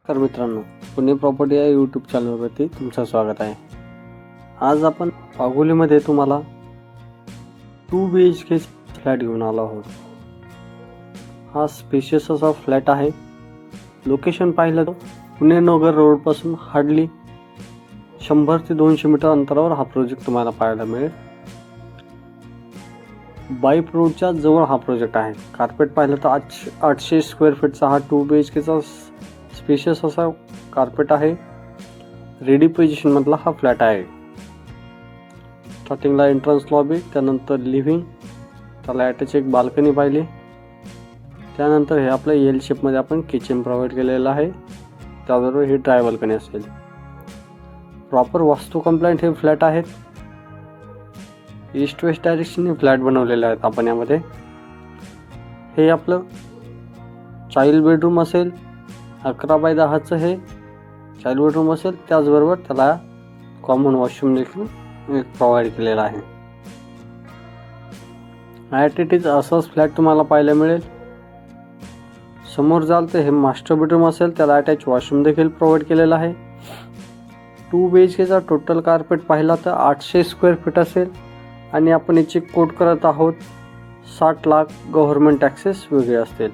तर मित्रांनो, पुणे प्रॉपर्टी या यूट्यूब चॅनलवरती तुमचं स्वागत आहे. आज आपण वाघोलीमध्ये तुम्हाला 2 BHK फ्लॅट घेऊन आलो आहोत. हा स्पेशियस असा फ्लॅट आहे. लोकेशन पाहिलं तर पुणे नगर रोडपासून हार्डली 100 ते 200 मीटर अंतरावर हा प्रोजेक्ट तुम्हाला पाहायला मिळेल. बाईप रोडच्या जवळ हा प्रोजेक्ट आहे. कार्पेट पाहिलं तर 800 स्क्वेअर फीटचा हा 2 BHKचा स्पेशियस असा कार्पेट आहे. रेडी पोझिशन मधला हा फ्लॅट आहे. स्टार्टिंगला एंट्रन्स लॉबी, त्यानंतर लिव्हिंग, त्याला अटॅच एक बाल्कनी पाहिली, त्यानंतर हे आपलं एल शेपमध्ये आपण किचन प्रोव्हाइड केलेलं आहे. त्याबरोबर ही ड्राय बाल्कनी असेल. प्रॉपर वास्तू कंप्लायंट हे फ्लॅट आहेत. ईस्ट वेस्ट डायरेक्शनने फ्लॅट बनवलेले आहेत आपण यामध्ये. हे आपलं चाइल्ड बेडरूम असेल. 11 बाय 10चं हे चाइल्ड बेडरूम असेल. त्याचबरोबर त्याला कॉमन वॉशरूम देखील प्रोव्हाइड केलेला आहे. ॲट इट इज असाच फ्लॅट तुम्हाला पाहायला मिळेल. समोर जाल तर हे मास्टर बेडरूम असेल. त्याला अटॅच वॉशरूम देखील प्रोव्हाइड केलेला आहे. 2 BHKचा टोटल कार्पेट पाहिला तर 800 स्क्वेअर फीट असेल आणि आपण याची कोट करत आहोत 60 लाख गव्हर्नमेंट टॅक्सेस वेगळे असतील.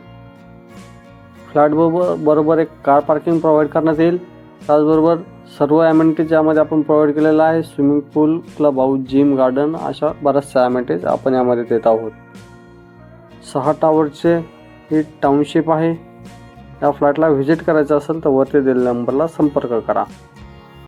फ्लॅट बरोबर एक कार पार्किंग प्रोव्हाइड करण्यात येईल. त्याचबरोबर सर्व ॲमेनिटीज यामध्ये आपण प्रोव्हाइड केलेला आहे. स्विमिंग पूल, क्लब हाऊस, जिम, गार्डन अशा बऱ्याचशा ॲमेनिटीज आपण यामध्ये देत आहोत. 6 टॉवरचे ही टाउनशिप आहे. या फ्लॅटला व्हिजिट करायचं असेल तर वरती दिलेल्या नंबरला संपर्क करा.